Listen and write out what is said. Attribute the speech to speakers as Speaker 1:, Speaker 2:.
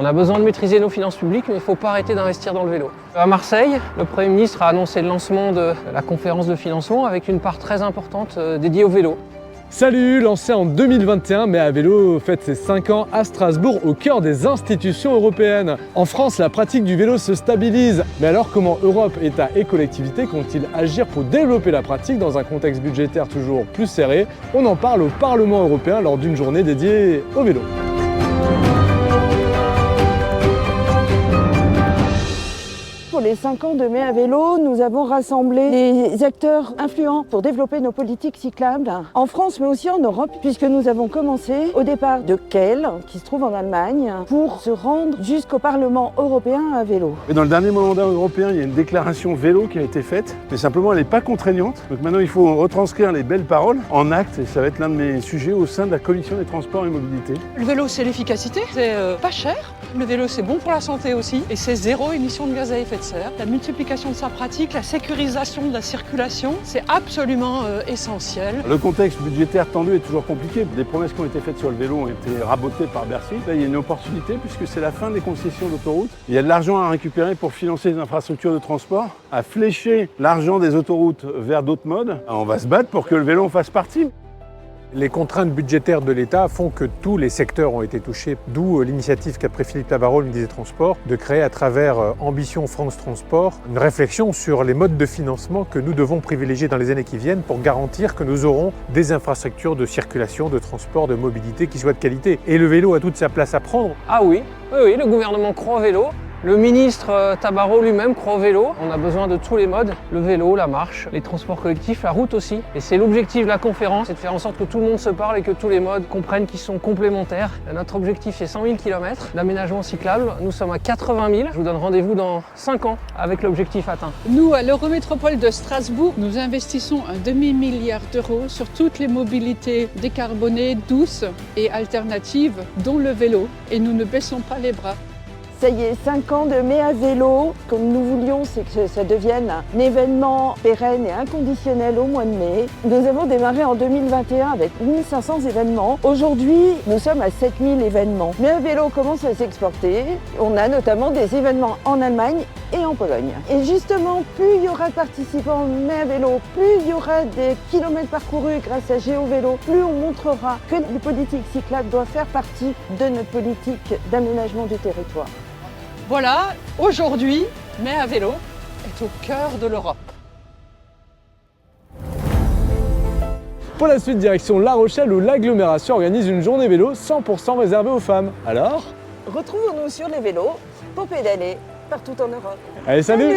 Speaker 1: On a besoin de maîtriser nos finances publiques, mais il ne faut pas arrêter d'investir dans le vélo. À Marseille, le Premier ministre a annoncé le lancement de la conférence de financement avec une part très importante dédiée au vélo.
Speaker 2: Salut, lancé en 2021, Mais à vélo fête ses 5 ans à Strasbourg, au cœur des institutions européennes. En France, la pratique du vélo se stabilise. Mais alors comment Europe, États et collectivités comptent-ils agir pour développer la pratique dans un contexte budgétaire toujours plus serré? On en parle au Parlement européen lors d'une journée dédiée au vélo.
Speaker 3: Pour les 5 ans de Mai à vélo, nous avons rassemblé des acteurs influents pour développer nos politiques cyclables en France mais aussi en Europe, puisque nous avons commencé au départ de Kehl, qui se trouve en Allemagne, pour se rendre jusqu'au Parlement européen à vélo.
Speaker 4: Et dans le dernier mandat européen, il y a une déclaration vélo qui a été faite, mais simplement elle n'est pas contraignante. Donc maintenant il faut retranscrire les belles paroles en actes et ça va être l'un de mes sujets au sein de la Commission des Transports et Mobilités.
Speaker 5: Le vélo, c'est l'efficacité, c'est pas cher. Le vélo, c'est bon pour la santé aussi et c'est zéro émission de gaz à effet de serre. La multiplication de sa pratique, la sécurisation de la circulation, c'est absolument essentiel.
Speaker 4: Le contexte budgétaire tendu est toujours compliqué. Des promesses qui ont été faites sur le vélo ont été rabotées par Bercy. Là, il y a une opportunité puisque c'est la fin des concessions d'autoroutes. Il y a de l'argent à récupérer pour financer les infrastructures de transport, à flécher l'argent des autoroutes vers d'autres modes. On va se battre pour que le vélo en fasse partie.
Speaker 6: Les contraintes budgétaires de l'État font que tous les secteurs ont été touchés, d'où l'initiative qu'a pris Philippe Tabarot, le ministre des Transports, de créer à travers Ambition France Transport une réflexion sur les modes de financement que nous devons privilégier dans les années qui viennent pour garantir que nous aurons des infrastructures de circulation, de transport, de mobilité qui soient de qualité. Et le vélo a toute sa place à prendre.
Speaker 1: Ah oui, le gouvernement croit au vélo. Le ministre Tabarot lui-même croit au vélo. On a besoin de tous les modes, le vélo, la marche, les transports collectifs, la route aussi. Et c'est l'objectif de la conférence, c'est de faire en sorte que tout le monde se parle et que tous les modes comprennent qu'ils sont complémentaires. Notre objectif c'est 100 000 km d'aménagement cyclable. Nous sommes à 80 000. Je vous donne rendez-vous dans 5 ans avec l'objectif atteint.
Speaker 5: Nous, à l'Eurométropole de Strasbourg, nous investissons un demi-milliard d'euros sur toutes les mobilités décarbonées, douces et alternatives, dont le vélo. Et nous ne baissons pas les bras.
Speaker 3: Ça y est, 5 ans de Mai à vélo. Comme nous voulions, c'est que ça devienne un événement pérenne et inconditionnel au mois de mai. Nous avons démarré en 2021 avec 1500 événements. Aujourd'hui, nous sommes à 7000 événements. Mai à vélo commence à s'exporter. On a notamment des événements en Allemagne et en Pologne. Et justement, plus il y aura de participants Mai à vélo, plus il y aura des kilomètres parcourus grâce à GeoVélo, plus on montrera que les politiques cyclables doivent faire partie de notre politique d'aménagement du territoire.
Speaker 5: Voilà, aujourd'hui, Mai à vélo est au cœur de l'Europe.
Speaker 2: Pour la suite, direction La Rochelle où l'agglomération organise une journée vélo 100% réservée aux femmes. Alors,
Speaker 3: Retrouvons-nous sur les vélos pour pédaler partout en Europe.
Speaker 2: allez, salut.